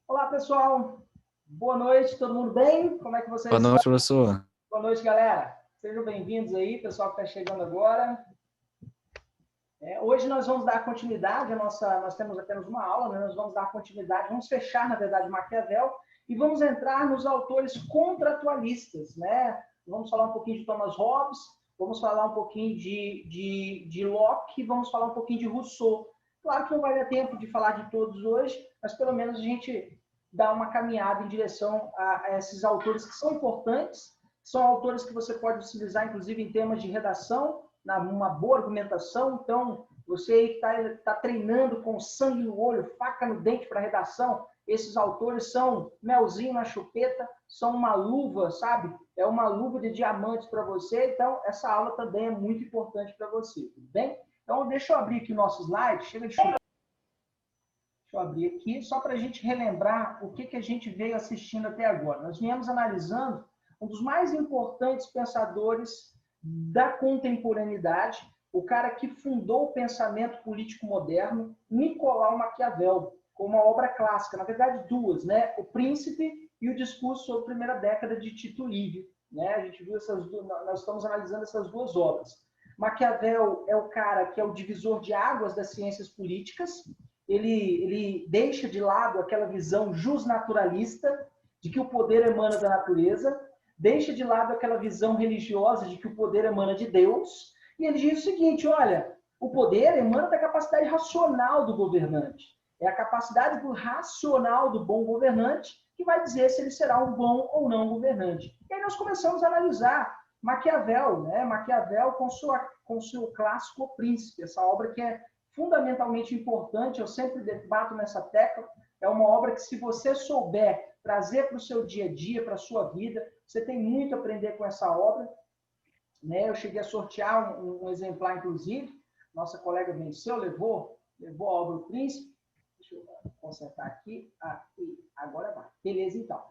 Olá, pessoal. Boa noite, todo mundo bem? Como é que vocês Boa estão? noite, professor. Boa noite, galera. Sejam bem-vindos aí, pessoal que está chegando agora. Hoje nós vamos dar continuidade nós temos apenas uma aula, né? Nós vamos dar continuidade, vamos fechar, na verdade, Maquiavel e vamos entrar nos autores contratualistas, né? Vamos falar um pouquinho de Thomas Hobbes, vamos falar um pouquinho de Locke, vamos falar um pouquinho de Rousseau. Claro que não vai dar tempo de falar de todos hoje, mas pelo menos a gente dá uma caminhada em direção a esses autores que são importantes, são autores que você pode utilizar, inclusive, em temas de redação, uma boa argumentação. Então, você aí que está treinando com sangue no olho, faca no dente para redação, esses autores são melzinho na chupeta, são uma luva, sabe? É uma luva de diamantes para você. Então, essa aula também é muito importante para você, tudo bem? Então, deixa eu abrir aqui o nosso slide. Deixa eu abrir aqui, só para a gente relembrar o que a gente veio assistindo até agora. Nós viemos analisando um dos mais importantes pensadores da contemporaneidade, o cara que fundou o pensamento político moderno, Nicolau Maquiavel, com uma obra clássica, na verdade duas, né? O Príncipe e o Discurso sobre a Primeira Década de Tito Livio. Né? A gente viu essas duas, nós estamos analisando essas duas obras. Maquiavel é o cara que é o divisor de águas das ciências políticas. Ele deixa de lado aquela visão justnaturalista de que o poder emana da natureza, deixa de lado aquela visão religiosa de que o poder emana de Deus, e ele diz o seguinte: olha, o poder emana da capacidade racional do governante. É a capacidade racional do bom governante que vai dizer se ele será um bom ou não governante. E aí nós começamos a analisar Maquiavel, né? Maquiavel com seu clássico O Príncipe, essa obra que é fundamentalmente importante, eu sempre debato nessa tecla. É uma obra que, se você souber trazer para o seu dia a dia, para a sua vida, você tem muito a aprender com essa obra. Né? Eu cheguei a sortear um exemplar, inclusive. Nossa colega venceu, levou a obra O Príncipe. Deixa eu consertar aqui. Agora vai. Beleza, então.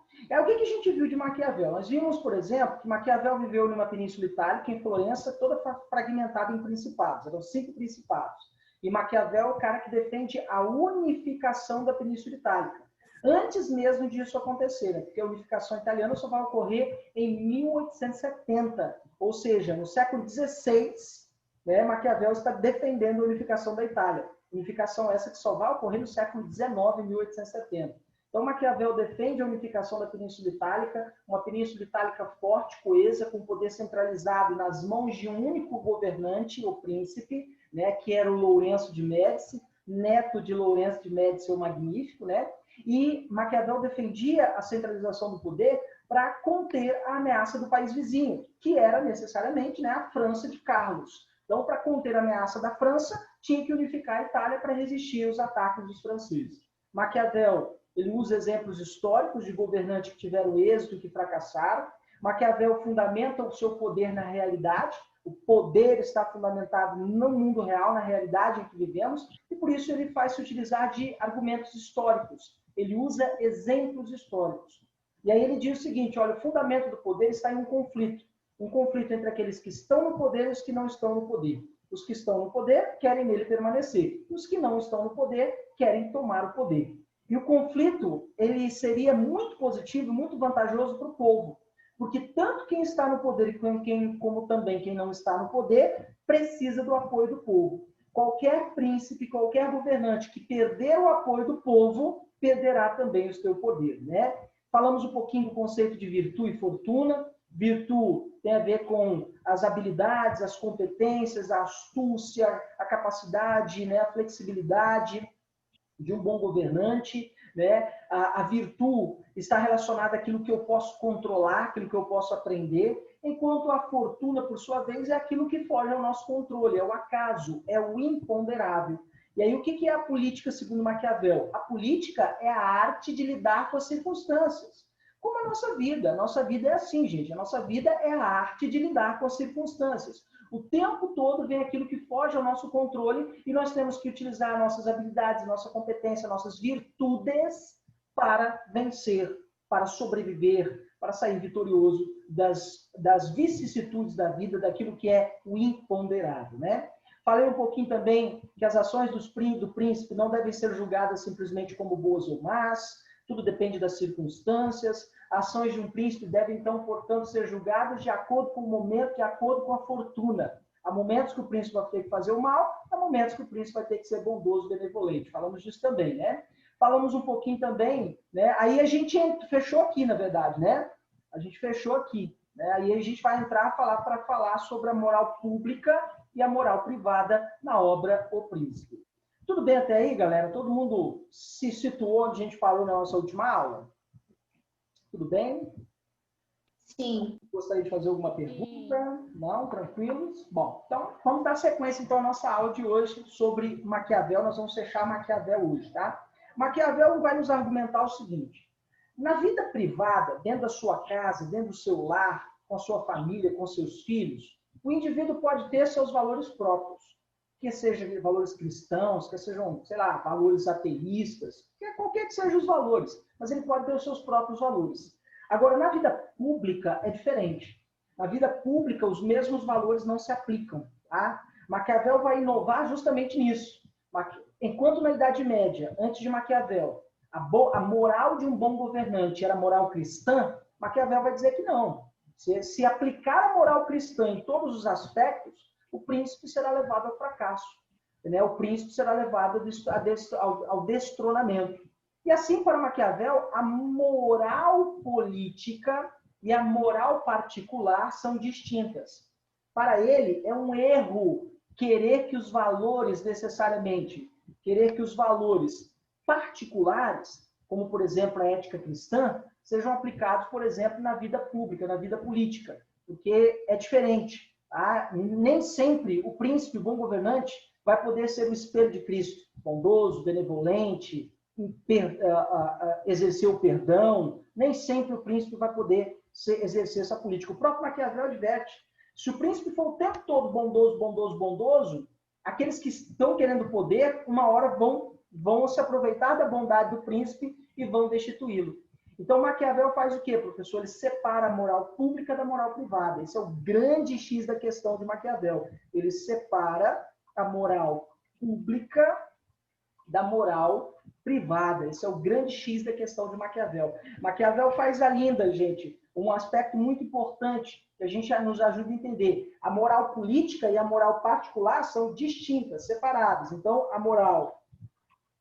O que a gente viu de Maquiavel? Nós vimos, por exemplo, que Maquiavel viveu numa península itálica, em Florença, toda fragmentada em principados. Eram 5 principados. E Maquiavel é o cara que defende a unificação da Península Itálica. Antes mesmo disso acontecer, né? Porque a unificação italiana só vai ocorrer em 1870. Ou seja, no século XVI, né, Maquiavel está defendendo a unificação da Itália. Unificação essa que só vai ocorrer no século XIX, 1870. Então, Maquiavel defende a unificação da Península Itálica, uma Península Itálica forte, coesa, com poder centralizado nas mãos de um único governante, o príncipe, né, que era o Lourenço de Médici, neto de Lourenço de Médici, o Magnífico, né? E Maquiavel defendia a centralização do poder para conter a ameaça do país vizinho, que era necessariamente, né, a França de Carlos. Então, para conter a ameaça da França, tinha que unificar a Itália para resistir aos ataques dos franceses. Maquiavel, ele usa exemplos históricos de governantes que tiveram êxito e que fracassaram. Maquiavel fundamenta o seu poder na realidade. O poder está fundamentado no mundo real, na realidade em que vivemos, e por isso ele faz se utilizar de argumentos históricos. Ele usa exemplos históricos. E aí ele diz o seguinte: olha, o fundamento do poder está em um conflito entre aqueles que estão no poder e os que não estão no poder. Os que estão no poder querem nele permanecer, os que não estão no poder querem tomar o poder. E o conflito, ele seria muito positivo, muito vantajoso para o povo, porque tanto quem está no poder como também quem não está no poder precisa do apoio do povo. Qualquer príncipe, qualquer governante que perder o apoio do povo, perderá também o seu poder, né? Falamos um pouquinho do conceito de virtude e fortuna. Virtude tem a ver com as habilidades, as competências, a astúcia, a capacidade, né, a flexibilidade de um bom governante, né? A virtude está relacionada àquilo que eu posso controlar, aquilo que eu posso aprender, enquanto a fortuna, por sua vez, é aquilo que foge ao nosso controle, é o acaso, é o imponderável. E aí, o que é a política, segundo Maquiavel? A política é a arte de lidar com as circunstâncias. Como a nossa vida. A nossa vida é assim, gente. A nossa vida é a arte de lidar com as circunstâncias. O tempo todo vem aquilo que foge ao nosso controle e nós temos que utilizar nossas habilidades, nossa competência, nossas virtudes para vencer, para sobreviver, para sair vitorioso das vicissitudes da vida, daquilo que é o imponderável, né? Falei um pouquinho também que as ações do príncipe não devem ser julgadas simplesmente como boas ou más. tudo depende das circunstâncias. Ações de um príncipe devem, então, portanto, ser julgadas de acordo com o momento, de acordo com a fortuna. Há momentos que o príncipe vai ter que fazer o mal, há momentos que o príncipe vai ter que ser bondoso, benevolente. Falamos disso também, né? Falamos um pouquinho também, né? Aí a gente fechou aqui, na verdade, né? A gente fechou aqui, né? Aí a gente vai entrar para falar sobre a moral pública e a moral privada na obra O Príncipe. Tudo bem até aí, galera? Todo mundo se situou onde a gente falou na nossa última aula? Tudo bem? Sim. Gostaria de fazer alguma pergunta? Não? Tranquilos? Bom, então vamos dar sequência então à nossa aula de hoje sobre Maquiavel. Nós vamos fechar Maquiavel hoje, tá? Maquiavel vai nos argumentar o seguinte: na vida privada, dentro da sua casa, dentro do seu lar, com a sua família, com seus filhos, o indivíduo pode ter seus valores próprios, que sejam valores cristãos, que sejam, sei lá, valores ateístas, qualquer que sejam os valores, mas ele pode ter os seus próprios valores. Agora, na vida pública é diferente. Na vida pública, os mesmos valores não se aplicam, tá? Maquiavel vai inovar justamente nisso. Enquanto na Idade Média, antes de Maquiavel, a moral de um bom governante era moral cristã, Maquiavel vai dizer que não. Se aplicar a moral cristã em todos os aspectos, o príncipe será levado ao fracasso. Né? O príncipe será levado ao destronamento. E assim, para Maquiavel, a moral política e a moral particular são distintas. Para ele, é um erro querer que os valores necessariamente, querer que os valores particulares, como, por exemplo, a ética cristã, sejam aplicados, por exemplo, na vida pública, na vida política, porque é diferente. Tá? Nem sempre o príncipe, o bom governante, vai poder ser o espelho de Cristo, bondoso, benevolente, exercer o perdão. Nem sempre o príncipe vai poder exercer essa política. O próprio Maquiavel adverte: se o príncipe for o tempo todo bondoso, bondoso, bondoso, aqueles que estão querendo poder, uma hora vão se aproveitar da bondade do príncipe e vão destituí-lo. Então, Maquiavel faz o quê, professor? Ele separa a moral pública da moral privada. Esse é o grande X da questão de Maquiavel. Ele separa a moral pública da moral privada. Esse é o grande X da questão de Maquiavel. Maquiavel faz ainda, gente, um aspecto muito importante que a gente nos ajuda a entender. A moral política e a moral particular são distintas, separadas. Então, a moral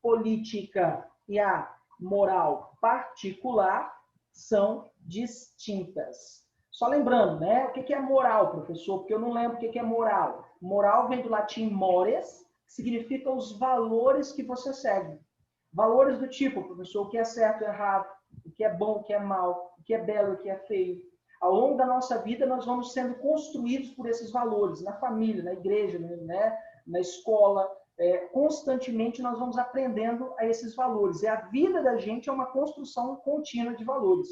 política e a moral particular são distintas. Só lembrando, né? O que é moral, professor? Porque eu não lembro o que é moral. Moral vem do latim mores, que significa os valores que você segue. Valores do tipo, professor, o que é certo e errado, o que é bom, o que é mal, o que é belo, o que é feio. Ao longo da nossa vida, nós vamos sendo construídos por esses valores, na família, na igreja, né? Na escola. Constantemente nós vamos aprendendo a esses valores. E a vida da gente é uma construção contínua de valores.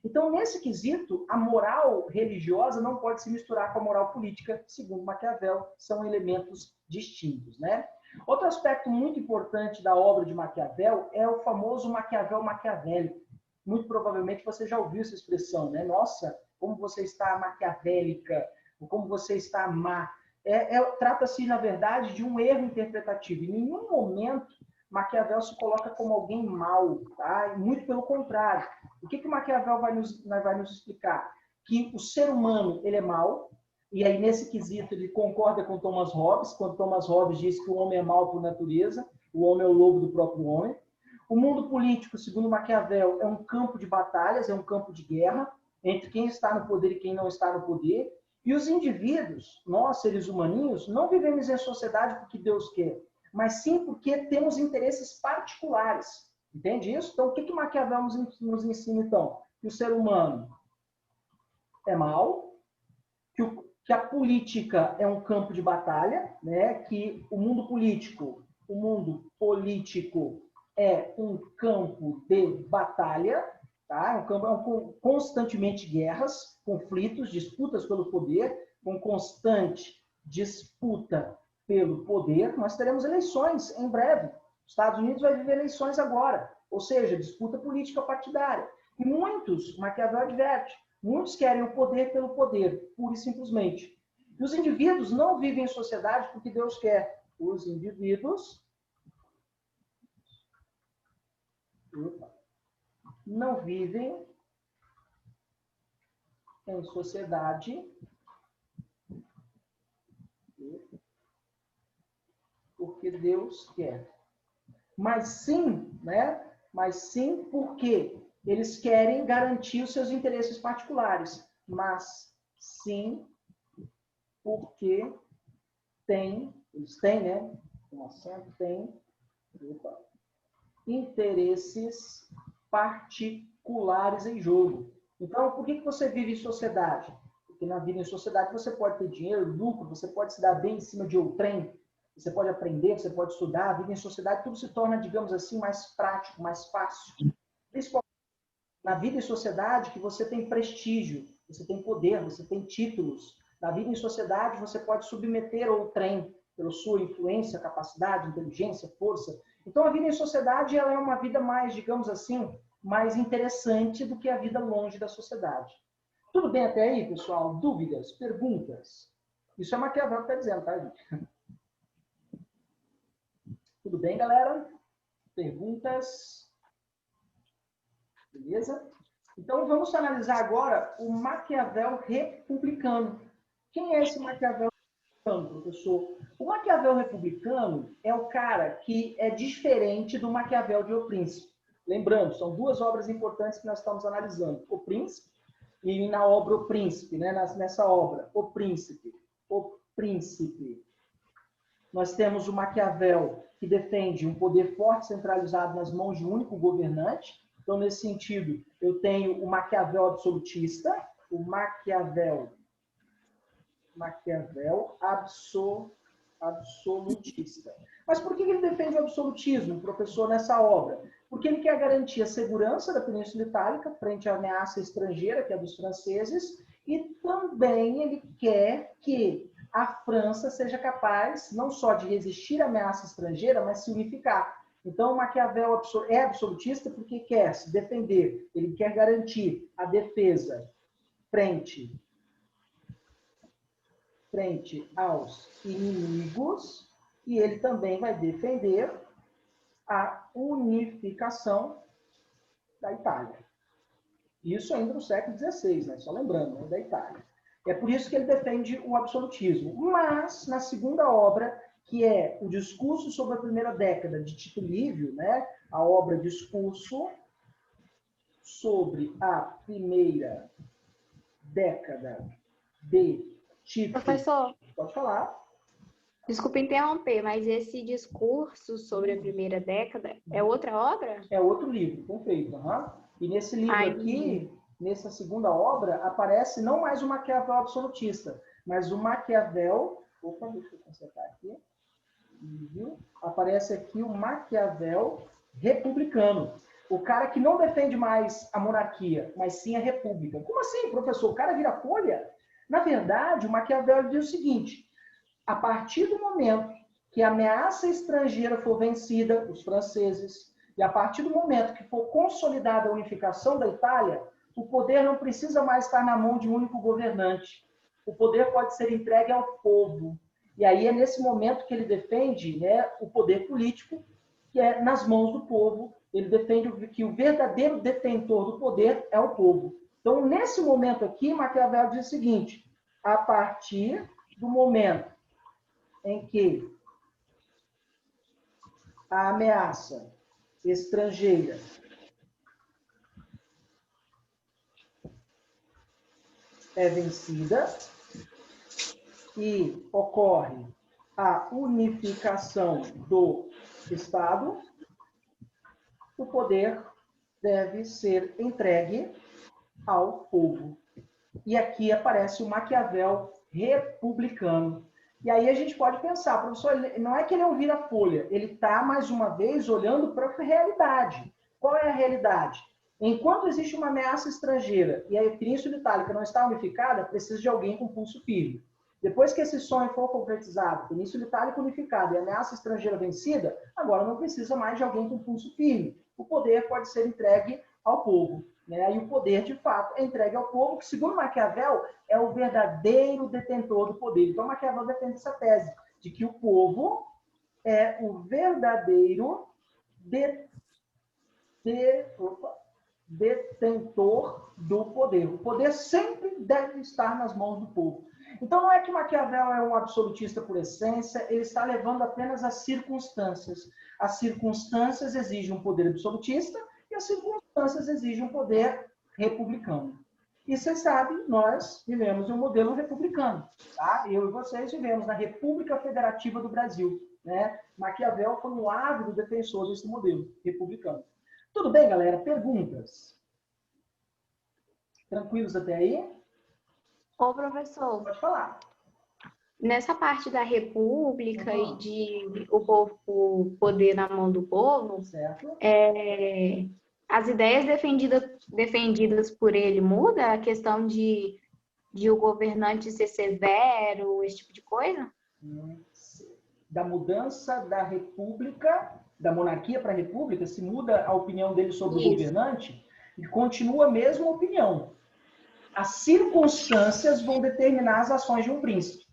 Então, nesse quesito, a moral religiosa não pode se misturar com a moral política, segundo Maquiavel, são elementos distintos, né? Outro aspecto muito importante da obra de Maquiavel é o famoso Maquiavel maquiavélico. Muito provavelmente você já ouviu essa expressão, né? Nossa, como você está maquiavélica, ou como você está má. Trata-se, na verdade, de um erro interpretativo. Em nenhum momento Maquiavel se coloca como alguém mau, tá? Muito pelo contrário. O que Maquiavel vai nos explicar? Que o ser humano ele é mau, e aí nesse quesito ele concorda com Thomas Hobbes, quando Thomas Hobbes diz que o homem é mau por natureza, o homem é o lobo do próprio homem. O mundo político, segundo Maquiavel, é um campo de batalhas, é um campo de guerra entre quem está no poder e quem não está no poder. E os indivíduos, nós, seres humaninhos, não vivemos em sociedade porque Deus quer, mas sim porque temos interesses particulares. Entende isso? Então, o que Maquiavel nos ensina, então? Que o ser humano é mau, que a política é um campo de batalha, né? Que o mundo político é um campo de batalha, tá? Constantemente guerras, conflitos, disputas pelo poder, com constante disputa pelo poder. Nós teremos eleições em breve. Os Estados Unidos vai viver eleições agora, ou seja, disputa política partidária. E muitos, Maquiavel adverte, muitos querem o poder pelo poder, pura e simplesmente. E os indivíduos não vivem em sociedade porque Deus quer. Os indivíduos não vivem em sociedade porque Deus quer. Mas sim, né? Mas sim porque eles querem garantir os seus interesses particulares. Mas sim porque eles têm, né? Com acento, têm interesses particulares em jogo. Então, por que você vive em sociedade? Porque na vida em sociedade você pode ter dinheiro, lucro, você pode se dar bem em cima de outrem, você pode aprender, você pode estudar. A vida em sociedade, tudo se torna, digamos assim, mais prático, mais fácil. Principalmente na vida em sociedade, que você tem prestígio, você tem poder, você tem títulos. Na vida em sociedade, você pode submeter outrem pela sua influência, capacidade, inteligência, força. Então, a vida em sociedade ela é uma vida mais, digamos assim, mais interessante do que a vida longe da sociedade. Tudo bem até aí, pessoal? Dúvidas? Perguntas? Isso é Maquiavel que está dizendo, tá, gente? Tudo bem, galera? Perguntas? Beleza? Então, vamos analisar agora o Maquiavel republicano. Quem é esse Maquiavel republicano, professor? O Maquiavel republicano é o cara que é diferente do Maquiavel de O Príncipe. Lembrando, são duas obras importantes que nós estamos analisando. O Príncipe e na obra O Príncipe, né? Nessa obra, O Príncipe. O Príncipe. Nós temos o Maquiavel, que defende um poder forte centralizado nas mãos de um único governante. Então, nesse sentido, eu tenho o Maquiavel absolutista, o Maquiavel absolutista. Mas por que ele defende o absolutismo, professor, nessa obra? Porque ele quer garantir a segurança da Península Itálica frente à ameaça estrangeira, que é dos franceses, e também ele quer que a França seja capaz não só de resistir à ameaça estrangeira, mas se unificar. Então, Maquiavel é absolutista porque quer se defender, ele quer garantir a defesa frente aos inimigos, e ele também vai defender a unificação da Itália. Isso ainda no século XVI, né? Só lembrando, né? Da Itália. É por isso que ele defende o absolutismo. Mas, na segunda obra, que é o Discurso sobre a Primeira Década, de Tito Livio, né? A obra Discurso sobre a Primeira Década de Tito... Professor, Pode falar. desculpa interromper, mas esse discurso sobre a primeira década é outra obra? É outro livro, perfeito. Uhum. E nesse livro aqui, nessa segunda obra, aparece não mais o Maquiavel absolutista, mas o Maquiavel... Opa, deixa eu consertar aqui. Aparece aqui o Maquiavel republicano. O cara que não defende mais a monarquia, mas sim a república. Como assim, professor? O cara vira folha? Na verdade, o Maquiavel diz o seguinte: a partir do momento que a ameaça estrangeira for vencida, os franceses, e a partir do momento que for consolidada a unificação da Itália, o poder não precisa mais estar na mão de um único governante. O poder pode ser entregue ao povo. E aí é nesse momento que ele defende, né, o poder político, que é nas mãos do povo. Ele defende que o verdadeiro detentor do poder é o povo. Então, nesse momento aqui, Maquiavel diz o seguinte: a partir do momento em que a ameaça estrangeira é vencida e ocorre a unificação do Estado, o poder deve ser entregue ao povo. E aqui aparece o Maquiavel republicano. E aí a gente pode pensar, professor, não é que ele é um vira-folha, ele está, mais uma vez, olhando para a realidade. Qual é a realidade? Enquanto existe uma ameaça estrangeira e a Península Itálica não está unificada, precisa de alguém com pulso firme. Depois que esse sonho for concretizado, Península Itálica unificada e a ameaça estrangeira vencida, agora não precisa mais de alguém com pulso firme. O poder pode ser entregue ao povo. Né? E o poder, de fato, é entregue ao povo, que, segundo Maquiavel, é o verdadeiro detentor do poder. Então, Maquiavel defende essa tese, de que o povo é o verdadeiro detentor do poder. O poder sempre deve estar nas mãos do povo. Então, não é que Maquiavel é um absolutista por essência, ele está levando apenas as circunstâncias. As circunstâncias exigem um poder absolutista e as circunstâncias exigem um poder republicano. E vocês sabem, nós vivemos em um modelo republicano. Tá? Eu e vocês vivemos na República Federativa do Brasil. Né? Maquiavel foi um ávido defensor desse modelo republicano. Tudo bem, galera? Perguntas? Tranquilos até aí? Ô, professor, Pode falar. nessa parte da república e de o poder na mão do povo, Certo. as ideias defendidas por ele muda a questão de o governante ser severo, esse tipo de coisa? Da mudança da república, da monarquia para a república, se muda a opinião dele sobre o governante, e continua a mesma opinião. As circunstâncias vão determinar as ações de um príncipe.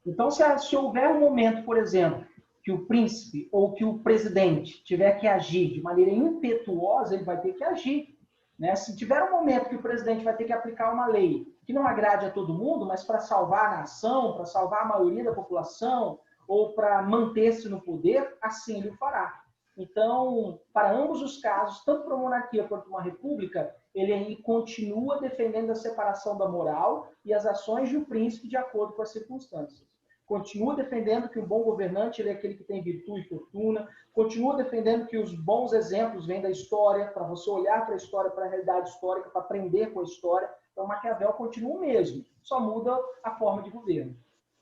Então, se houver um momento, por exemplo, que o príncipe ou que o presidente tiver que agir de maneira impetuosa, ele vai ter que agir. Né? Se tiver um momento que o presidente vai ter que aplicar uma lei que não agrade a todo mundo, mas para salvar a nação, para salvar a maioria da população, ou para manter-se no poder, assim ele o fará. Então, para ambos os casos, tanto para uma monarquia quanto para uma república, ele continua defendendo a separação da moral e as ações do príncipe de acordo com as circunstâncias. Continua defendendo que o bom governante ele é aquele que tem virtude e fortuna, continua defendendo que os bons exemplos vêm da história, para você olhar para a história, para a realidade histórica, para aprender com a história. Então, Maquiavel continua o mesmo, só muda a forma de governo.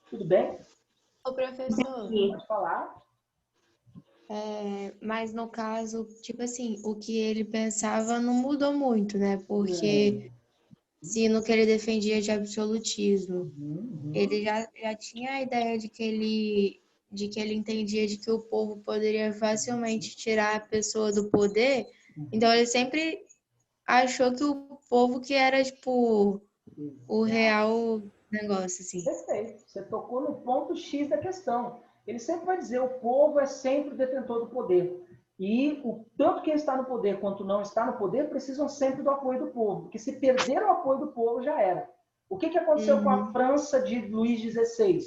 Tudo bem? Ô, professor, Pode falar. mas no caso, tipo assim, o que ele pensava não mudou muito, né? Porque se no que ele defendia de absolutismo, ele já tinha a ideia de que ele entendia de que o povo poderia facilmente tirar a pessoa do poder, então ele sempre achou que o povo que era, tipo, o real negócio, assim. Perfeito. Você tocou no ponto X da questão. Ele sempre vai dizer o povo é sempre o detentor do poder. E tanto quem está no poder quanto não está no poder precisam sempre do apoio do povo. Porque se perder o apoio do povo, já era. O que aconteceu com a França de Luís XVI?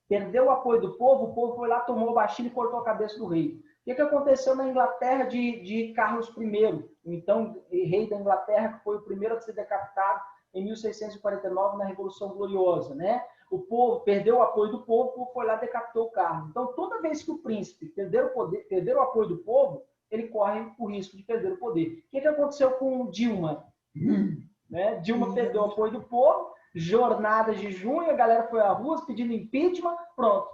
Perdeu o apoio do povo foi lá, tomou a Bastilha e cortou a cabeça do rei. O que aconteceu na Inglaterra de Carlos I, o então rei da Inglaterra, que foi o primeiro a ser decapitado em 1649, na Revolução Gloriosa, né? O povo perdeu o apoio do povo, foi lá e decapitou o Carlos. Então, toda vez que o príncipe perder o apoio do povo, ele corre o risco de perder o poder. O que aconteceu com Dilma? Né? Dilma perdeu o apoio do povo, jornadas de junho, a galera foi à rua pedindo impeachment, pronto,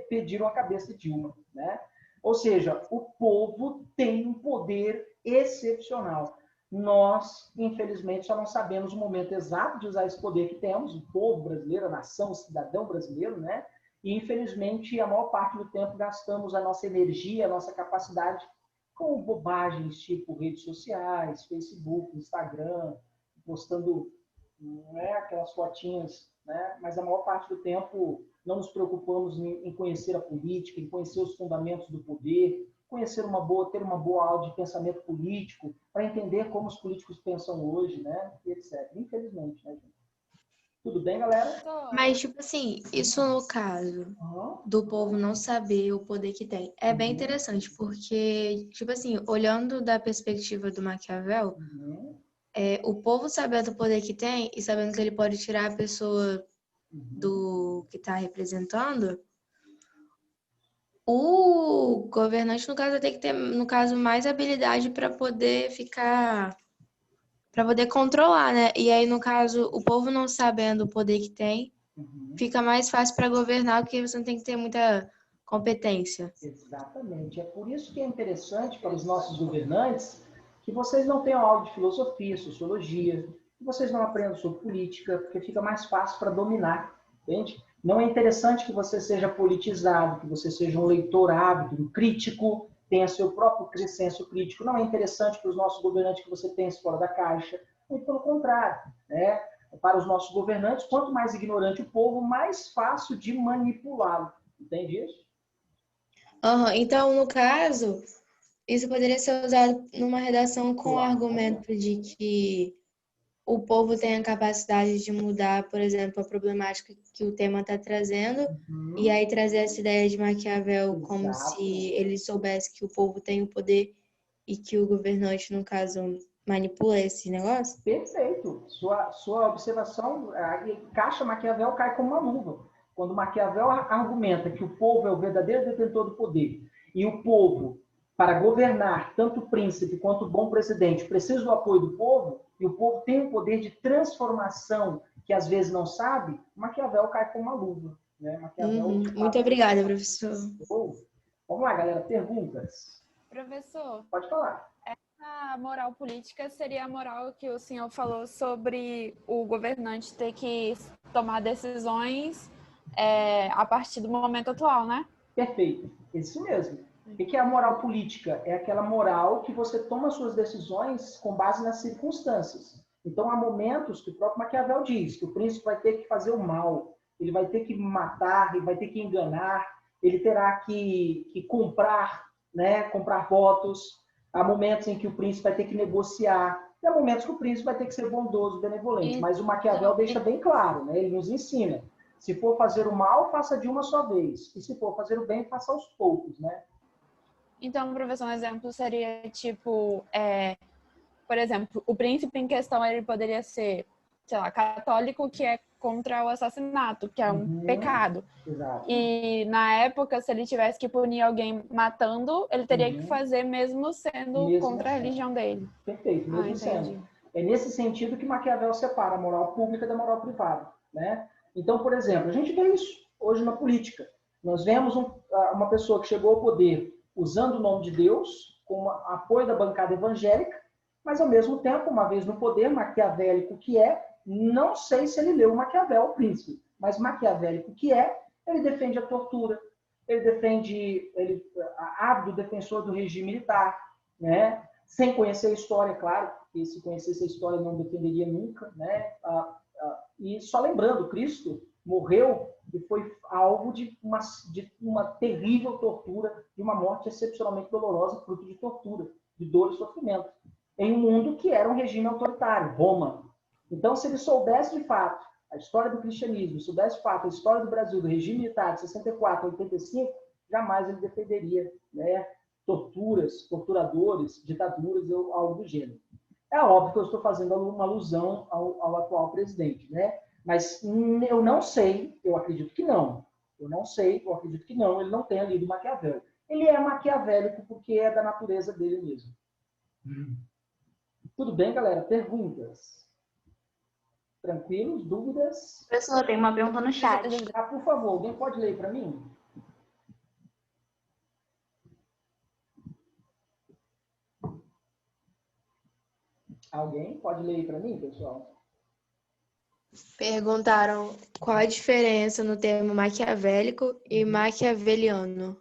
pediram a cabeça de Dilma. Né? Ou seja, o povo tem um poder excepcional. Nós, infelizmente, só não sabemos o momento exato de usar esse poder que temos, o povo brasileiro, a nação, o cidadão brasileiro, né? E, infelizmente, a maior parte do tempo gastamos a nossa energia, a nossa capacidade com bobagens tipo redes sociais, Facebook, Instagram, postando aquelas fotinhas, né? Mas a maior parte do tempo não nos preocupamos em conhecer a política, em conhecer os fundamentos do poder, ter uma boa aula de pensamento político, para entender como os políticos pensam hoje, né? E etc. Infelizmente, né, gente? Tudo bem, galera? Mas, tipo assim, isso no caso do povo não saber o poder que tem, é bem interessante, porque, tipo assim, olhando da perspectiva do Maquiavel, o povo sabendo o poder que tem e sabendo que ele pode tirar a pessoa do que está representando, o governante, no caso, tem que ter, no caso, mais habilidade para poder para poder controlar, né? E aí, no caso, o povo não sabendo o poder que tem, fica mais fácil para governar, porque você não tem que ter muita competência. Exatamente. É por isso que é interessante para os nossos governantes que vocês não tenham aula de filosofia, sociologia, que vocês não aprendam sobre política, porque fica mais fácil para dominar, entende? Não é interessante que você seja politizado, que você seja um leitor ávido, um crítico, tenha seu próprio senso crítico. Não é interessante para os nossos governantes que você pense fora da caixa. Muito pelo contrário, né? Para os nossos governantes, quanto mais ignorante o povo, mais fácil de manipulá-lo. Entende isso? Então, no caso, isso poderia ser usado numa redação com o argumento de que o povo tem a capacidade de mudar, por exemplo, a problemática que o tema está trazendo, e aí trazer essa ideia de Maquiavel como se ele soubesse que o povo tem o poder e que o governante, no caso, manipula esse negócio? Perfeito. Sua observação, caixa Maquiavel cai como uma luva. Quando Maquiavel argumenta que o povo é o verdadeiro detentor do poder e o povo, para governar, tanto o príncipe quanto o bom presidente, precisa do apoio do povo, e o povo tem um poder de transformação que às vezes não sabe, Maquiavel cai como uma luva. Né? Maquiavel, Muito obrigada, professor. Vamos lá, galera, perguntas. Professor, pode falar. A moral política seria a moral que o senhor falou sobre o governante ter que tomar decisões a partir do momento atual, né? Perfeito, isso mesmo. O que é a moral política? É aquela moral que você toma suas decisões com base nas circunstâncias. Então, há momentos que o próprio Maquiavel diz que o príncipe vai ter que fazer o mal, ele vai ter que matar, ele vai ter que enganar, ele terá que comprar, né, comprar votos. Há momentos em que o príncipe vai ter que negociar, e há momentos que o príncipe vai ter que ser bondoso, benevolente. Mas o Maquiavel deixa bem claro, né? Ele nos ensina. Se for fazer o mal, faça de uma só vez. E se for fazer o bem, faça aos poucos, né? Então, professor, um exemplo seria tipo, por exemplo, o príncipe em questão ele poderia ser, sei lá, católico, que é contra o assassinato, que é um pecado. Exato. E na época, se ele tivesse que punir alguém matando, ele teria que fazer mesmo sendo contra a religião dele. Perfeito, mesmo sendo. É nesse sentido que Maquiavel separa a moral pública da moral privada, né? Então, por exemplo, a gente vê isso hoje na política. Nós vemos uma pessoa que chegou ao poder usando o nome de Deus, com apoio da bancada evangélica, mas ao mesmo tempo, uma vez no poder, maquiavélico que é, não sei se ele leu Maquiavel, o príncipe, mas maquiavélico que é, ele defende a tortura, ele ávido defensor do regime militar, né? Sem conhecer a história, claro, porque se conhecesse a história não defenderia nunca, né? E só lembrando, Cristo morreu e foi alvo de uma terrível tortura, de uma morte excepcionalmente dolorosa, fruto de tortura, de dor e sofrimento, em um mundo que era um regime autoritário, Roma. Então, se ele soubesse de fato a história do cristianismo, soubesse de fato a história do Brasil, do regime militar de 64 a 85, jamais ele defenderia, né, torturas, torturadores, ditaduras ou algo do gênero. É óbvio que eu estou fazendo uma alusão ao atual presidente, né? Mas eu não sei, eu acredito que não. Eu não sei, eu acredito que não, ele não tenha lido Maquiavel. Ele é maquiavélico porque é da natureza dele mesmo. Tudo bem, galera? Perguntas? Tranquilos? Dúvidas? Professor, tem uma pergunta no chat. Por favor, alguém pode ler para mim? Alguém pode ler para mim, pessoal? Perguntaram qual a diferença no termo maquiavélico e maquiaveliano.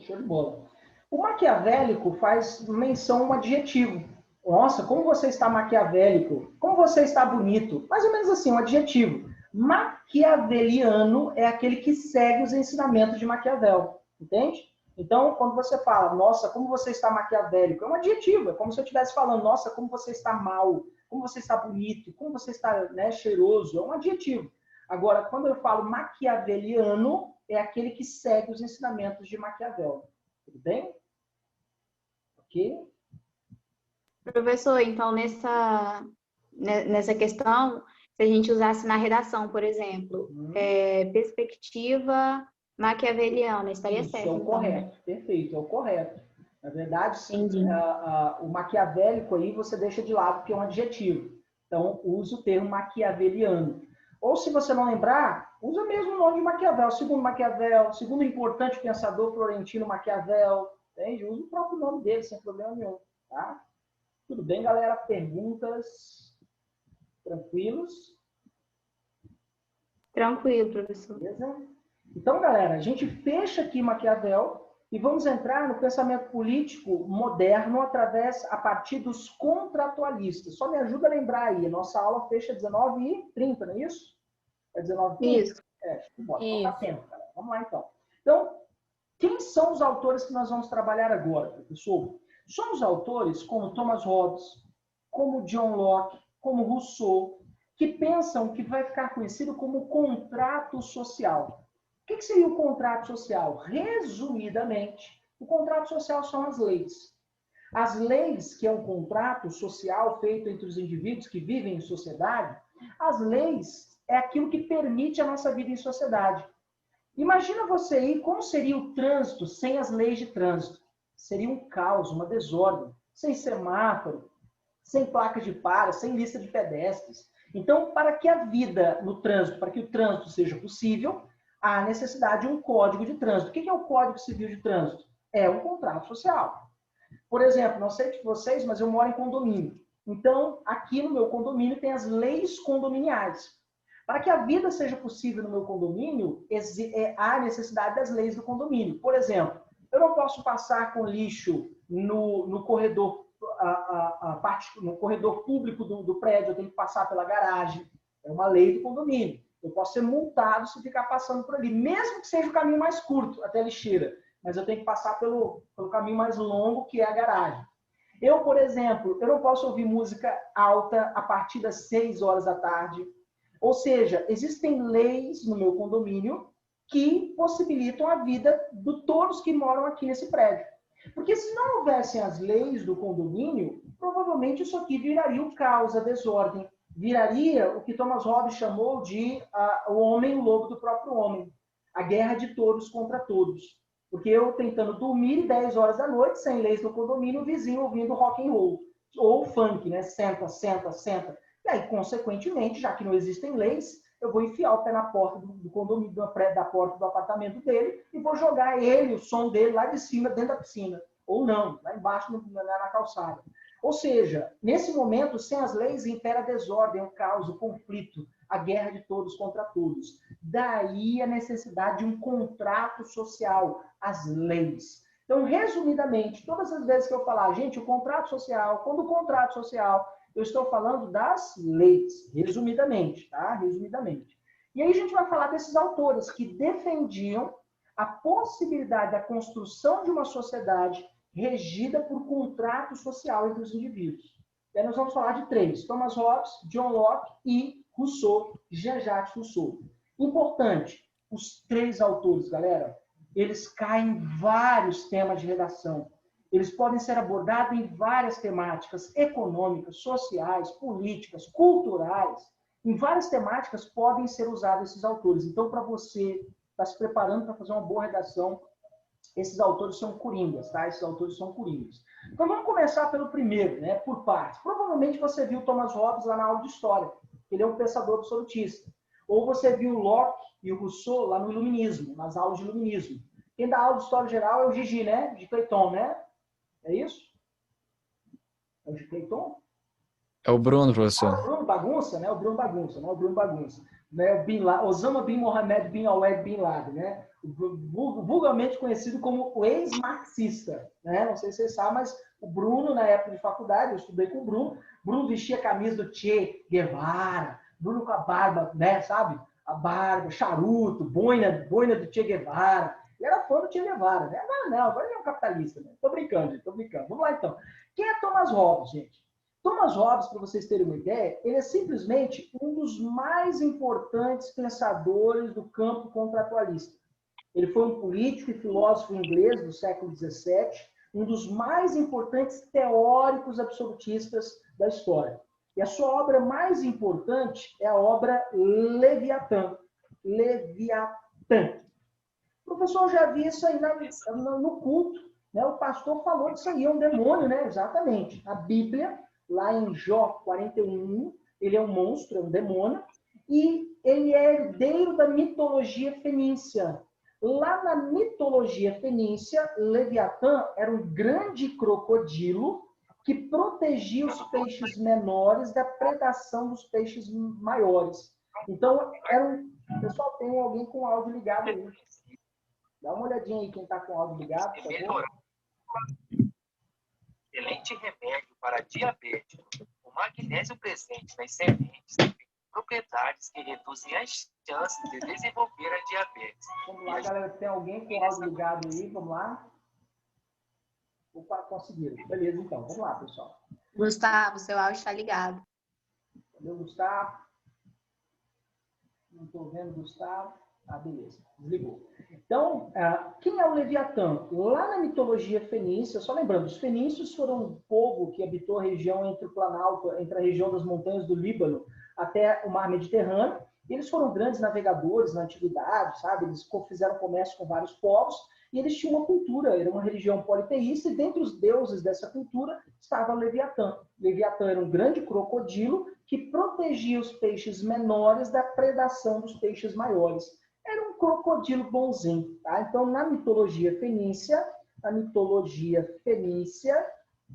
Show de bola. O maquiavélico faz menção a um adjetivo. Nossa, como você está maquiavélico, como você está bonito. Mais ou menos assim, um adjetivo. Maquiaveliano é aquele que segue os ensinamentos de Maquiavel, entende? Então, quando você fala, nossa, como você está maquiavélico, é um adjetivo, é como se eu estivesse falando, nossa, como você está mal, como você está bonito, como você está, né, cheiroso, é um adjetivo. Agora, quando eu falo maquiaveliano, é aquele que segue os ensinamentos de Maquiavel. Tudo bem? Ok? Professor, então nessa questão, se a gente usasse na redação, por exemplo, perspectiva maquiaveliana, estaria Isso, certo? é o correto, perfeito, é o correto. Na verdade, o maquiavélico aí você deixa de lado porque é um adjetivo. Então, usa o termo maquiaveliano. Ou se você não lembrar, usa mesmo o nome de Maquiavel, segundo Maquiavel, segundo o importante pensador florentino Maquiavel, entende? Usa o próprio nome dele, sem problema nenhum, tá? Tudo bem, galera? Perguntas? Tranquilos? Tranquilo, professor. Beleza? Então, galera, a gente fecha aqui Maquiavel e vamos entrar no pensamento político moderno a partir dos contratualistas. Só me ajuda a lembrar aí, a nossa aula fecha 19h30, não é isso? É 19h30? Isso. Bora, tá tempo, galera. Vamos lá, então. Então, Quem são os autores que nós vamos trabalhar agora, professor? São os autores como Thomas Hobbes, como John Locke, como Rousseau, que pensam que vai ficar conhecido como contrato social. O que seria o contrato social? Resumidamente, o contrato social são as leis. As leis, que é um contrato social feito entre os indivíduos que vivem em sociedade, as leis é aquilo que permite a nossa vida em sociedade. Imagina você aí como seria o trânsito sem as leis de trânsito. Seria um caos, uma desordem, sem semáforo, sem placa de para, sem lista de pedestres. Então, para que a vida no trânsito, para que o trânsito seja possível, há necessidade de um código de trânsito. O que é o Código Civil de Trânsito? É um contrato social. Por exemplo, não sei de vocês, mas eu moro em condomínio. Então, aqui no meu condomínio tem as leis condominiais. Para que a vida seja possível no meu condomínio, há necessidade das leis do condomínio. Por exemplo, eu não posso passar com lixo no corredor, no corredor público do prédio, eu tenho que passar pela garagem. É uma lei do condomínio. Eu posso ser multado se ficar passando por ali, mesmo que seja o caminho mais curto até a lixeira. Mas eu tenho que passar pelo caminho mais longo, que é a garagem. Eu, por exemplo, eu não posso ouvir música alta a partir das 6 horas da tarde. Ou seja, existem leis no meu condomínio que possibilitam a vida de todos que moram aqui nesse prédio. Porque se não houvessem as leis do condomínio, provavelmente isso aqui viraria o caos, a desordem. Viraria o que Thomas Hobbes chamou de o homem, o lobo do próprio homem. A guerra de todos contra todos. Porque eu tentando dormir 10 horas da noite, sem leis no condomínio, o vizinho ouvindo rock and roll. Ou funk, né? Senta, senta, senta. E aí, consequentemente, já que não existem leis, eu vou enfiar o pé na porta do condomínio, da porta do apartamento dele, e vou jogar ele, o som dele, lá de cima, dentro da piscina. Ou não, lá embaixo, na calçada. Ou seja, nesse momento, sem as leis, impera a desordem, o caos, o conflito, a guerra de todos contra todos. Daí a necessidade de um contrato social, as leis. Então, resumidamente, todas as vezes que eu falar, gente, o contrato social, quando o contrato social, eu estou falando das leis, resumidamente, tá? Resumidamente. E aí a gente vai falar desses autores que defendiam a possibilidade da construção de uma sociedade regida por contrato social entre os indivíduos. E aí nós vamos falar de 3, Thomas Hobbes, John Locke e Rousseau, Jean-Jacques Rousseau. Importante, os 3 autores, galera, eles caem em vários temas de redação. Eles podem ser abordados em várias temáticas econômicas, sociais, políticas, culturais. Em várias temáticas podem ser usados esses autores. Então, para você estar se preparando para fazer uma boa redação, esses autores são coringas, tá? Esses autores são coringas. Então, vamos começar pelo primeiro, né? Por partes. Provavelmente você viu Thomas Hobbes lá na aula de História. Ele é um pensador absolutista. Ou você viu Locke e o Rousseau lá no Iluminismo, nas aulas de Iluminismo. Quem dá aula de História Geral é o Gigi, né? De Clayton, né? É isso? É o de Clayton? É o Bruno, professor. O Bruno Bagunça, né? O Bruno Bagunça, né? O Bruno Bagunça. Né? Osama Bin Mohamed Bin Awed Bin Laden, né? Vulgarmente conhecido como o ex-marxista, né? Não sei se vocês sabem, mas o Bruno, na época de faculdade, eu estudei com o Bruno. Bruno vestia a camisa do Che Guevara, Bruno com a barba, né? Sabe? A barba, charuto, boina do Che Guevara. Ele era fã do Che Guevara, né? Agora ele é um capitalista, né? Tô brincando, gente, tô brincando. Vamos lá, então. Quem é Thomas Hobbes, gente? Thomas Hobbes, para vocês terem uma ideia, ele é simplesmente um dos mais importantes pensadores do campo contratualista. Ele foi um político e filósofo inglês do século XVII, um dos mais importantes teóricos absolutistas da história. E a sua obra mais importante é a obra Leviatã. Leviatã. O professor já viu isso aí no culto, né? O pastor falou disso aí, é um demônio, né? Exatamente. A Bíblia, lá em Jó 41, ele é um monstro, é um demônio, e ele é herdeiro da mitologia fenícia. Lá na mitologia fenícia, Leviatã era um grande crocodilo que protegia os peixes menores da predação dos peixes maiores. Então, pessoal, tem alguém com áudio ligado aí. Dá uma olhadinha aí quem está com o áudio ligado, por favor. Excelente remédio para diabetes. O magnésio presente nas sementes tem propriedades atividades que reduzem as chances de desenvolver a diabetes. Vamos lá, galera. Tem alguém com o áudio ligado aí? Vamos lá? Opa, conseguiram. Beleza, então. Vamos lá, pessoal. Gustavo, seu áudio está ligado. Cadê o Gustavo? Não estou vendo o Gustavo. Ah, beleza. Desligou. Então, quem é o Leviatã? Lá na mitologia fenícia, só lembrando, os fenícios foram um povo que habitou a região entre o Planalto, entre a região das montanhas do Líbano até o mar Mediterrâneo. Eles foram grandes navegadores na antiguidade, sabe? Eles fizeram comércio com vários povos e eles tinham uma cultura, era uma religião politeísta, e dentre os deuses dessa cultura estava o Leviatã. Leviatã era um grande crocodilo que protegia os peixes menores da predação dos peixes maiores. Era um crocodilo bonzinho, tá? Então, na mitologia fenícia,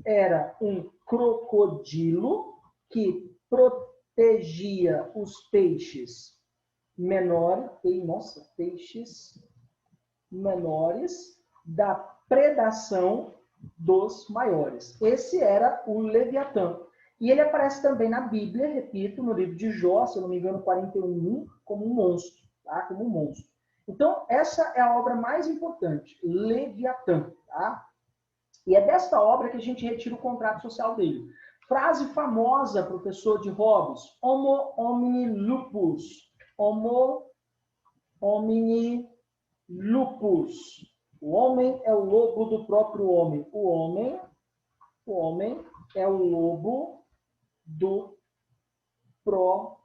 era um crocodilo que protegia os peixes menores, peixes menores da predação dos maiores. Esse era o Leviatã. E ele aparece também na Bíblia, repito, no livro de Jó, se eu não me engano, 41, como um monstro. Tá? Como um monstro. Então, essa é a obra mais importante, Leviatã. Tá? E é desta obra que a gente retira o contrato social dele. Frase famosa, professor de Hobbes, homo homini lupus. Homo homini lupus. O homem é o lobo do próprio homem. O homem é o lobo do próprio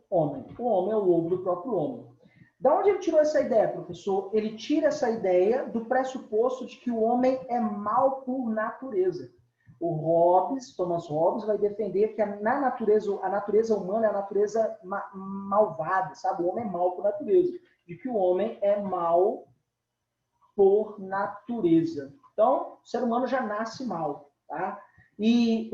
homem. O homem é o lobo do próprio homem. Da onde ele tirou essa ideia, professor? Ele tira essa ideia do pressuposto de que o homem é mau por natureza. Thomas Hobbes vai defender que a natureza humana é a natureza malvada, sabe? O homem é mau por natureza. De que o homem é mau por natureza. Então, o ser humano já nasce mal, tá? E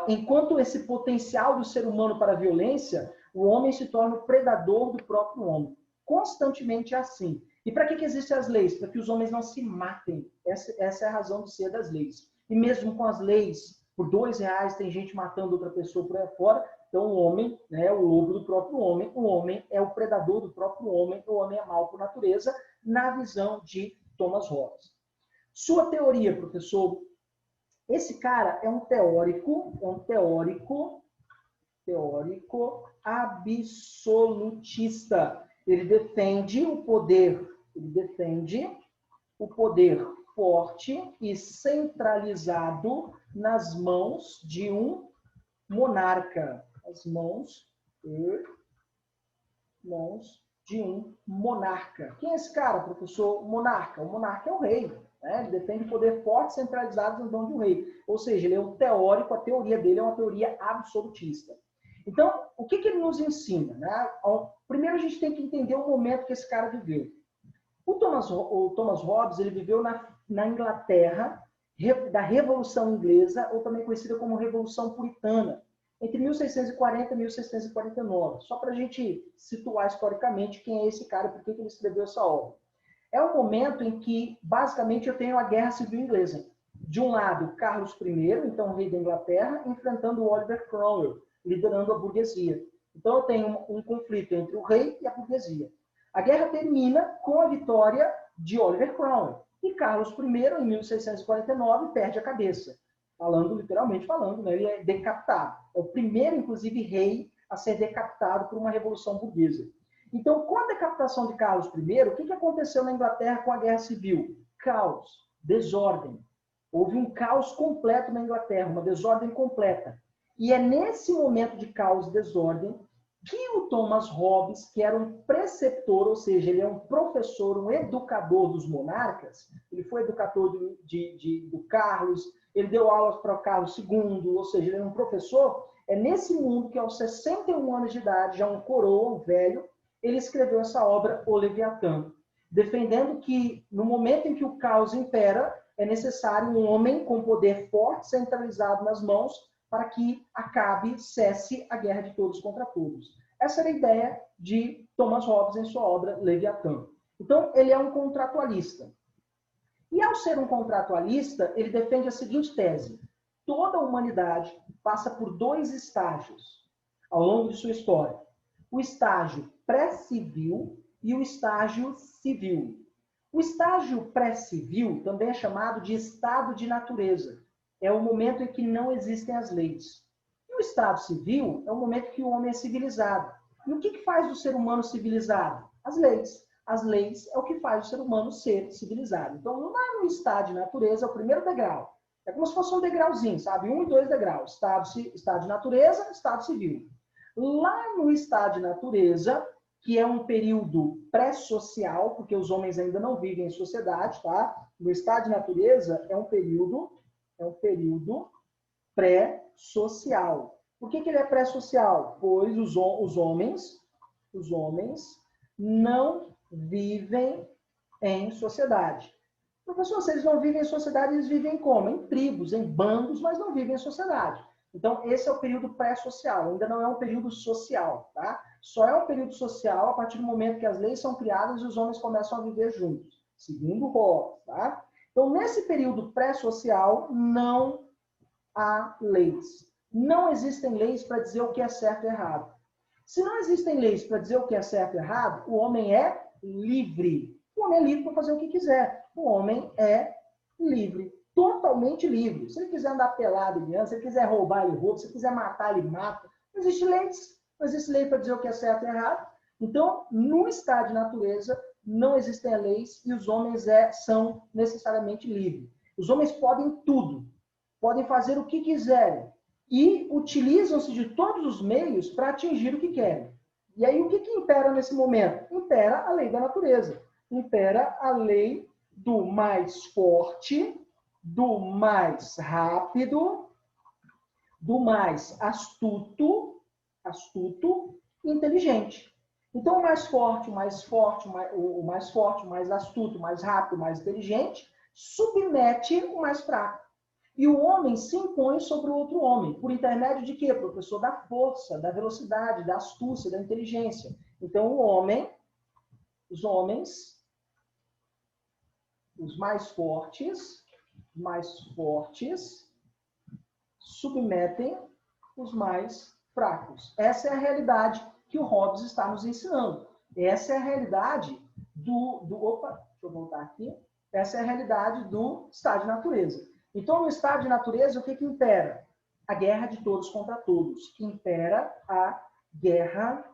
enquanto esse potencial do ser humano para a violência, o homem se torna o predador do próprio homem. Constantemente é assim. E para que existem as leis? Para que os homens não se matem. Essa é a razão de ser das leis. E mesmo com as leis, por R$2 tem gente matando outra pessoa por aí fora. Então o homem é o lobo do próprio homem. O homem é o predador do próprio homem. O homem é mau por natureza, na visão de Thomas Hobbes. Sua teoria, professor. Esse cara é um teórico absolutista. Ele defende o poder forte e centralizado nas mãos de um monarca. As mãos de um monarca. Quem é esse cara, professor? O monarca. O monarca é o rei. Né? Ele defende o poder forte centralizado nas mãos de um rei. Ou seja, ele é um teórico, a teoria dele é uma teoria absolutista. Então, o que ele nos ensina? Né? Primeiro, a gente tem que entender o momento que esse cara viveu. O Thomas Hobbes ele viveu na Inglaterra, da Revolução Inglesa, ou também conhecida como Revolução Puritana, entre 1640 e 1649. Só para a gente situar historicamente quem é esse cara e por que ele escreveu essa obra. É um momento em que, basicamente, eu tenho a Guerra Civil Inglesa. De um lado, Carlos I, então rei da Inglaterra, enfrentando Oliver Cromwell, liderando a burguesia. Então, eu tenho um conflito entre o rei e a burguesia. A guerra termina com a vitória de Oliver Cromwell. E Carlos I, em 1649, perde a cabeça. Literalmente falando, né? Ele é decapitado. É o primeiro, inclusive, rei a ser decapitado por uma revolução burguesa. Então, com a decapitação de Carlos I, o que aconteceu na Inglaterra com a Guerra Civil? Caos, desordem. Houve um caos completo na Inglaterra, uma desordem completa. E é nesse momento de caos e desordem que o Thomas Hobbes, que era um preceptor, ou seja, ele é um professor, um educador dos monarcas, ele foi educador do Carlos, ele deu aulas para o Carlos II, ou seja, ele é um professor. É nesse mundo que, aos 61 anos de idade, já um coroa, um velho, ele escreveu essa obra, O Leviatã, defendendo que, no momento em que o caos impera, é necessário um homem com poder forte, centralizado nas mãos, para que cesse a guerra de todos contra todos. Essa era a ideia de Thomas Hobbes em sua obra Leviatã. Então, ele é um contratualista. E, ao ser um contratualista, ele defende a seguinte tese. Toda a humanidade passa por dois estágios. ao longo de sua história. O estágio pré-civil e o estágio civil. O estágio pré-civil também é chamado de estado de natureza. É o momento em que não existem as leis. E o estado civil é o momento que o homem é civilizado. E o que faz do ser humano civilizado? As leis. As leis é o que faz o ser humano ser civilizado. Então, lá no estado de natureza, é o primeiro degrau. É como se fosse um degrauzinho, sabe? 1 e 2 degraus. Estado de natureza, estado civil. Lá no estado de natureza, que é um período pré-social, porque os homens ainda não vivem em sociedade, tá? No estado de natureza é um período pré-social. Por que ele é pré-social? Pois os homens não vivem em sociedade. Professor, se eles não vivem em sociedade, eles vivem como? Em tribos, em bandos, mas não vivem em sociedade. Então, esse é o período pré-social, ainda não é um período social, tá? Só é um período social a partir do momento que as leis são criadas e os homens começam a viver juntos, seguindo Hobbes, tá? Então, nesse período pré-social, não há leis. Não existem leis para dizer o que é certo e errado. Se não existem leis para dizer o que é certo e errado, o homem é livre. O homem é livre para fazer o que quiser. O homem é livre, totalmente livre. Se ele quiser andar pelado, ele anda. Se ele quiser roubar, ele rouba. Se ele quiser matar, ele mata. Não existe leis. Não existe lei para dizer o que é certo e errado. Então, no estado de natureza, não existem leis e os homens são necessariamente livres. Os homens podem tudo. Podem fazer o que quiserem. E utilizam-se de todos os meios para atingir o que querem. E aí, o que impera nesse momento? Impera a lei da natureza. Impera a lei do mais forte, do mais rápido, do mais astuto e inteligente. Então, o mais forte, o mais astuto, o mais rápido, o mais inteligente, submete o mais fraco. E o homem se impõe sobre o outro homem. Por intermédio de quê, professor? Da força, da velocidade, da astúcia, da inteligência. Então, os homens, os mais fortes, submetem os mais fracos. Essa é a realidade que o Hobbes está nos ensinando. Essa é a realidade Opa, deixa eu voltar aqui. Essa é a realidade do estado de natureza. Então, no estado de natureza, o que impera? A guerra de todos contra todos. Impera a guerra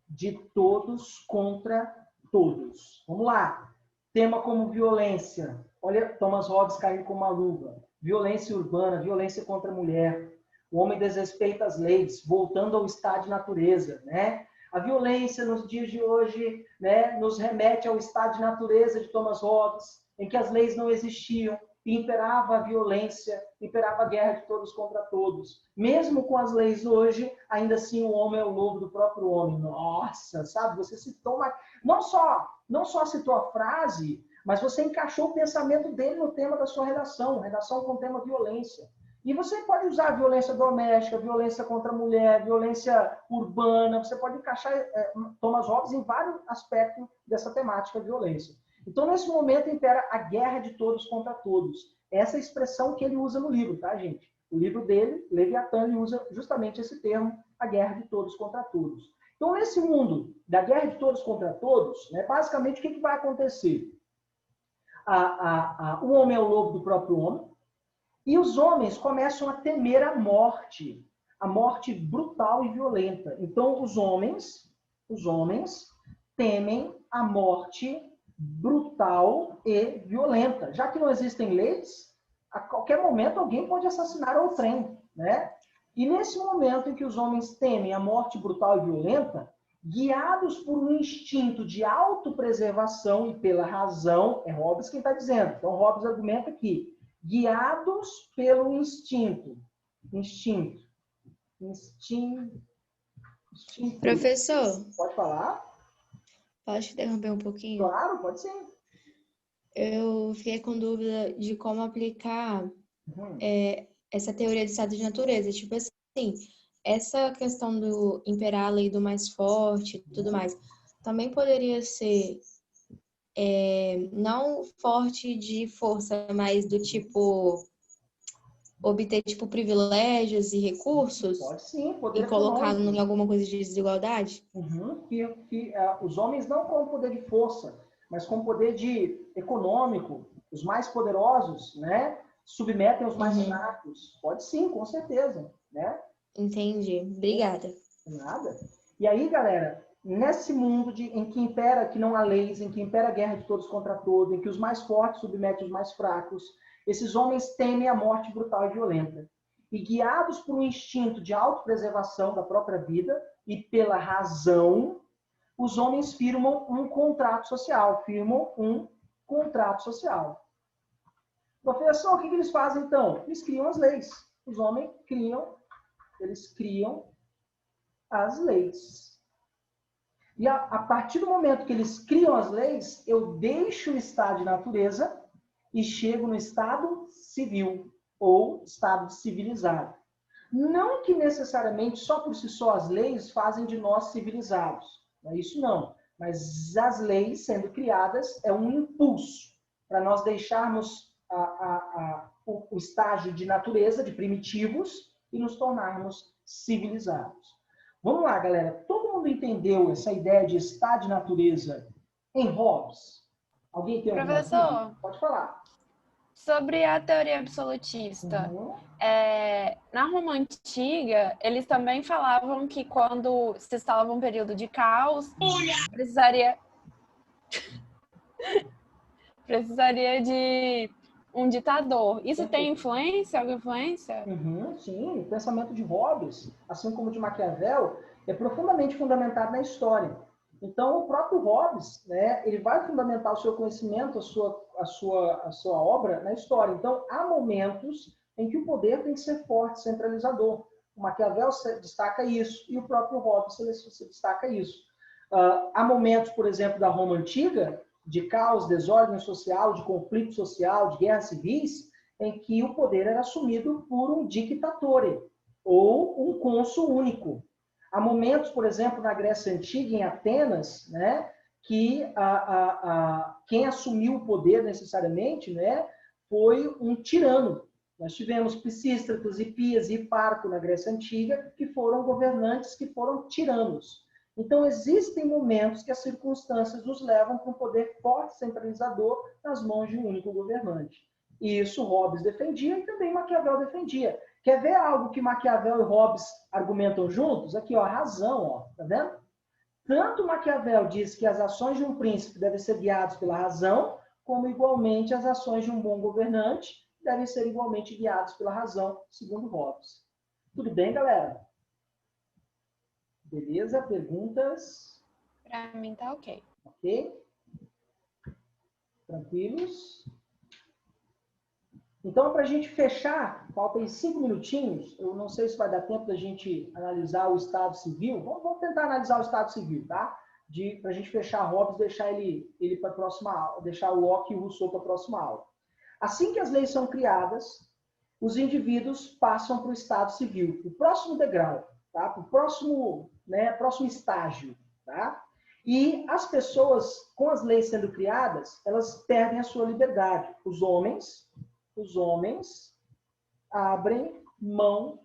de todos contra todos. Vamos lá. Tema como violência. Olha, Thomas Hobbes caindo com uma luva. Violência urbana, violência contra a mulher. O homem desrespeita as leis, voltando ao estado de natureza, né? A violência nos dias de hoje, né, nos remete ao estado de natureza de Thomas Hobbes, em que as leis não existiam. Imperava a violência, imperava a guerra de todos contra todos. Mesmo com as leis hoje, ainda assim o homem é o lobo do próprio homem. Nossa, sabe? Você citou uma... Não só citou a frase, mas você encaixou o pensamento dele no tema da sua redação com o tema violência. E você pode usar violência doméstica, violência contra a mulher, violência urbana, você pode encaixar Thomas Hobbes em vários aspectos dessa temática de violência. Então, nesse momento, impera a guerra de todos contra todos. Essa é a expressão que ele usa no livro, tá, gente? O livro dele, Leviatã, ele usa justamente esse termo, a guerra de todos contra todos. Então, nesse mundo da guerra de todos contra todos, né, basicamente, o que vai acontecer? O homem é o lobo do próprio homem, e os homens começam a temer a morte brutal e violenta. Então, os homens temem a morte brutal e violenta. Já que não existem leis, a qualquer momento alguém pode assassinar outrem, né? E nesse momento em que os homens temem a morte brutal e violenta, guiados por um instinto de autopreservação e pela razão, é Hobbes quem está dizendo. Então, Hobbes argumenta aqui, guiados pelo instinto. Professor, pode falar? Pode interromper um pouquinho? Claro, pode sim. Eu fiquei com dúvida de como aplicar essa teoria do estado de natureza. Tipo assim, essa questão do imperar a lei do mais forte e tudo mais, também poderia ser não forte de força, mas do tipo obter, tipo, privilégios e recursos Pode sim, poder e colocá-lo econômico. em alguma coisa de desigualdade? Os homens não com poder de força, mas com poder de econômico, os mais poderosos, né, submetem os mais fracos. Pode sim, com certeza, né? Entendi. Obrigada. Nada. E aí, galera, nesse mundo em que impera que não há leis, em que impera a guerra de todos contra todos, em que os mais fortes submetem os mais fracos, esses homens temem a morte brutal e violenta. E guiados por um instinto de autopreservação da própria vida e pela razão, os homens firmam um contrato social. Professor, o que eles fazem então? Eles criam as leis. Os homens criam as leis. E a partir do momento que eles criam as leis, eu deixo o estado de natureza e chego no estado civil, ou estado civilizado. Não que necessariamente só por si só as leis fazem de nós civilizados. Não é isso não. Mas as leis sendo criadas é um impulso para nós deixarmos o estágio de natureza, de primitivos, e nos tornarmos civilizados. Vamos lá, galera. Todo mundo entendeu essa ideia de estado de natureza em Hobbes? Alguém tem alguma dúvida? Professor, Pode falar. sobre a teoria absolutista, na Roma Antiga, eles também falavam que quando se instalava um período de caos, precisaria de um ditador. Isso tem influência? Alguma influência? Sim, o pensamento de Hobbes, assim como de Maquiavel, é profundamente fundamentado na história. Então, o próprio Hobbes, né, ele vai fundamentar o seu conhecimento, a sua obra na história. Então, há momentos em que o poder tem que ser forte, centralizador. O Maquiavel destaca isso e o próprio Hobbes destaca isso. Há momentos, por exemplo, da Roma Antiga, de caos, desordem social, de conflito social, de guerras civis, em que o poder era assumido por um dictatore, ou um cônsul único. Há momentos, por exemplo, na Grécia Antiga, em Atenas, né, que quem assumiu o poder necessariamente, né, foi um tirano. Nós tivemos Pisístratos, Hipias e Hiparco na Grécia Antiga, que foram governantes, que foram tiranos. Então, existem momentos que as circunstâncias nos levam para um poder forte, centralizador, nas mãos de um único governante. E isso Hobbes defendia e também Maquiavel defendia. Quer ver algo que Maquiavel e Hobbes argumentam juntos? Aqui, ó, a razão, ó, tá vendo? Tanto Maquiavel diz que as ações de um príncipe devem ser guiadas pela razão, como igualmente as ações de um bom governante devem ser igualmente guiadas pela razão, segundo Hobbes. Tudo bem, galera? Beleza? Perguntas? Para mim tá ok. Ok? Tranquilos? Então, para a gente fechar, faltam 5 minutinhos. Eu não sei se vai dar tempo da gente analisar o Estado Civil. Vamos tentar analisar o Estado Civil, tá? Para a gente fechar Hobbes, deixar ele para a próxima aula, deixar o Locke e o Rousseau para a próxima aula. Assim que as leis são criadas, os indivíduos passam para o Estado Civil, o próximo degrau, tá? Para o próximo estágio, tá? E as pessoas, com as leis sendo criadas, elas perdem a sua liberdade. Os homens abrem mão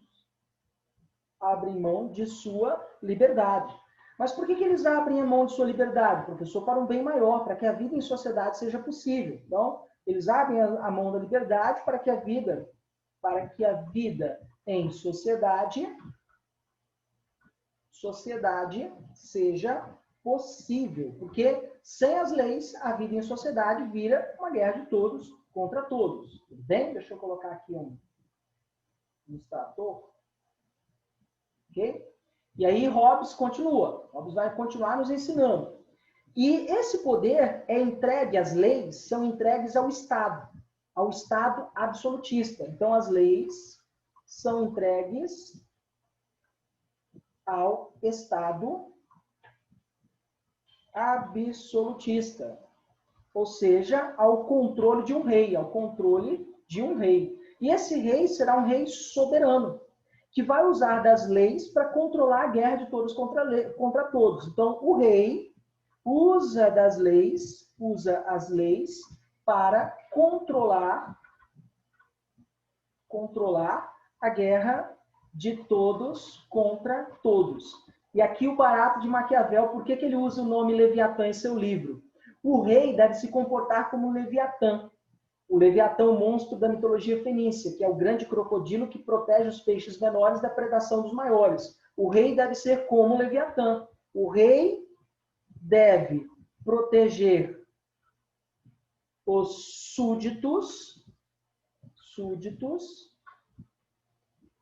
de sua liberdade. Mas por que eles abrem a mão de sua liberdade, professor? Para um bem maior, para que a vida em sociedade seja possível. Então, eles abrem a mão da liberdade para que a vida em sociedade seja possível. Porque sem as leis, a vida em sociedade vira uma guerra de todos contra todos. Tudo bem? Deixa eu colocar aqui um extrator. Ok? E aí Hobbes continua. Hobbes vai continuar nos ensinando. E esse poder é entregue, as leis são entregues ao Estado absolutista. Então, as leis são entregues ao Estado absolutista. Ou seja, ao controle de um rei, E esse rei será um rei soberano, que vai usar das leis para controlar a guerra de todos contra todos. Então, o rei usa as leis para controlar controlar a guerra de todos contra todos. E aqui o barato de Maquiavel, por que ele usa o nome Leviatã em seu livro? O rei deve se comportar como um Leviatã. O Leviatã é o monstro da mitologia fenícia, que é o grande crocodilo que protege os peixes menores da predação dos maiores. O rei deve ser como o Leviatã. O rei deve proteger os súditos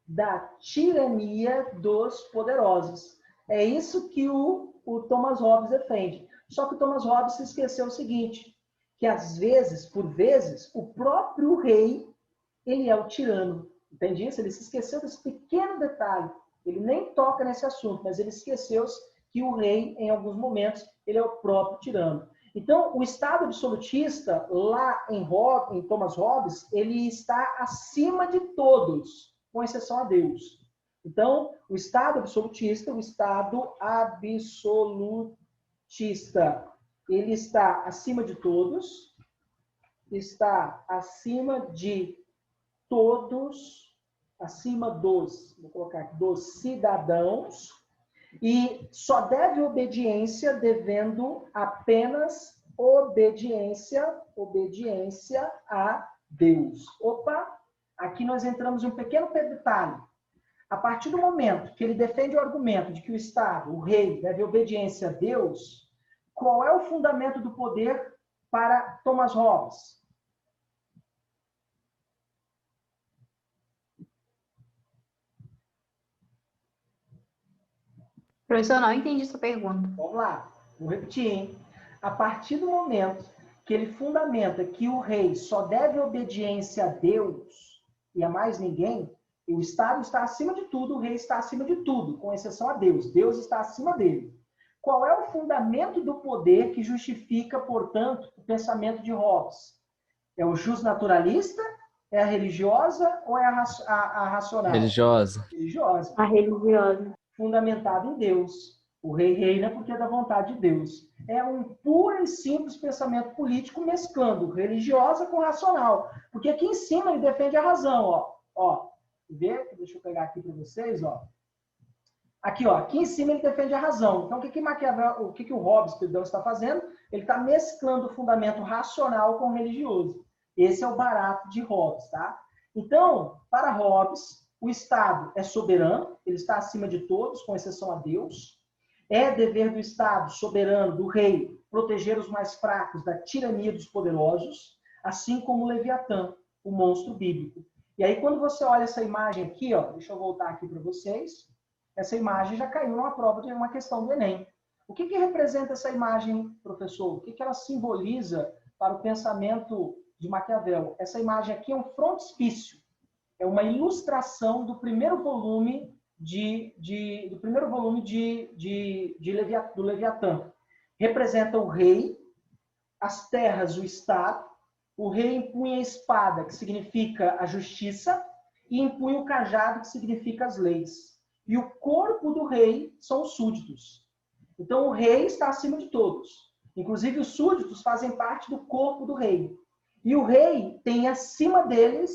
da tirania dos poderosos. É isso que o Thomas Hobbes defende. Só que o Thomas Hobbes se esqueceu o seguinte, que às vezes, por vezes, o próprio rei, ele é o tirano. Entende isso? Ele se esqueceu desse pequeno detalhe. Ele nem toca nesse assunto, mas ele esqueceu que o rei, em alguns momentos, ele é o próprio tirano. Então, o Estado absolutista, lá em Thomas Hobbes, ele está acima de todos, com exceção a Deus. Então, o Estado absolutista, ele está acima de todos, vou colocar aqui, dos cidadãos, e só deve obediência devendo apenas obediência a Deus. Opa, aqui nós entramos em um pequeno detalhe. A partir do momento que ele defende o argumento de que o Estado, o rei, deve obediência a Deus, qual é o fundamento do poder para Thomas Hobbes? Professor, não entendi sua pergunta. Vamos lá, vou repetir, hein? A partir do momento que ele fundamenta que o rei só deve obediência a Deus e a mais ninguém, o Estado está acima de tudo, o rei está acima de tudo, com exceção a Deus. Deus está acima dele. Qual é o fundamento do poder que justifica, portanto, o pensamento de Hobbes? É o justnaturalista? É a religiosa ou é a racional? Religiosa. Religiosa. A religiosa. Fundamentado em Deus. O rei reina porque é da vontade de Deus. É um puro e simples pensamento político mesclando religiosa com racional. Porque aqui em cima ele defende a razão. Ó, vê? Deixa eu pegar aqui para vocês. Ó. Aqui, ó, aqui em cima ele defende a razão. Então, o que o Hobbes, perdão, está fazendo? Ele está mesclando o fundamento racional com o religioso. Esse é o barato de Hobbes, tá? Então, para Hobbes, o Estado é soberano, ele está acima de todos, com exceção a Deus. É dever do Estado soberano, do rei, proteger os mais fracos da tirania dos poderosos, assim como o Leviatã, o monstro bíblico. E aí, quando você olha essa imagem aqui, ó, deixa eu voltar aqui para vocês. Essa imagem já caiu numa prova de uma questão do Enem. O que representa essa imagem, professor? O que ela simboliza para o pensamento de Maquiavel? Essa imagem aqui é um frontispício. É uma ilustração do primeiro volume do Leviatã. Representa o rei, as terras, o Estado. O rei impunha a espada, que significa a justiça, e impunha o cajado, que significa as leis. E o corpo do rei são os súditos. Então, o rei está acima de todos. Inclusive, os súditos fazem parte do corpo do rei. E o rei tem acima dele,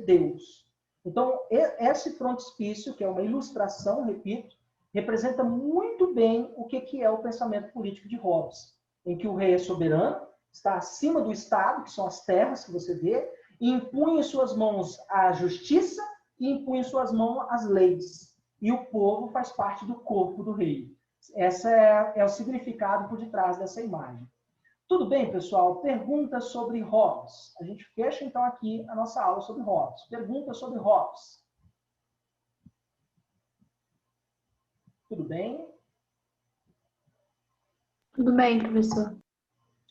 Deus. Então, esse frontispício, que é uma ilustração, repito, representa muito bem o que é o pensamento político de Hobbes, em que o rei é soberano, está acima do Estado, que são as terras que você vê, e impunha em suas mãos a justiça e impunha em suas mãos as leis. E o povo faz parte do corpo do rei. Esse é o significado por detrás dessa imagem. Tudo bem, pessoal? Perguntas sobre Hobbes. A gente fecha, então, aqui a nossa aula sobre Hobbes. Perguntas sobre Hobbes. Tudo bem? Tudo bem, professor.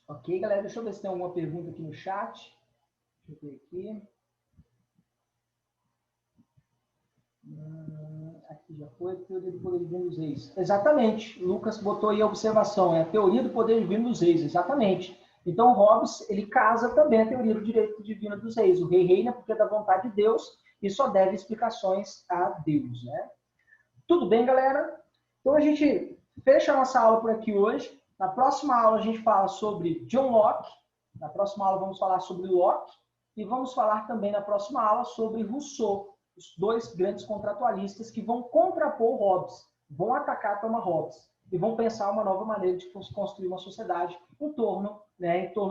Ok, galera. Deixa eu ver se tem alguma pergunta aqui no chat. Deixa eu ver aqui. Aqui já foi. Teoria do poder divino dos reis. Exatamente. Lucas botou aí a observação. É a teoria do poder divino dos reis. Exatamente. Então, Hobbes, ele casa também a teoria do direito divino dos reis. O rei reina porque é da vontade de Deus e só deve explicações a Deus, né? Tudo bem, galera? Então, a gente fecha a nossa aula por aqui hoje. Na próxima aula, a gente fala sobre John Locke. Na próxima aula, vamos falar sobre Locke. e vamos falar também na próxima aula sobre Rousseau, os dois grandes contratualistas que vão contrapor Hobbes, vão atacar Thomas Hobbes e vão pensar uma nova maneira de construir uma sociedade em torno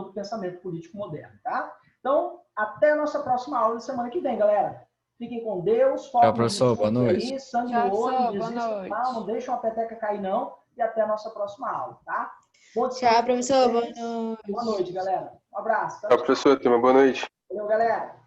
do pensamento político moderno, tá? Então, até a nossa próxima aula de semana que vem, galera. Fiquem com Deus. Tchau, professor. Boa noite. Aí, sangue Tchau, no olho, professor. Boa noite. não deixam a peteca cair, não. E até a nossa próxima aula, tá? Tchau, professor. Boa noite. Boa noite, galera. Um abraço. Tchau, professor. Tenha uma boa noite. Valeu, galera.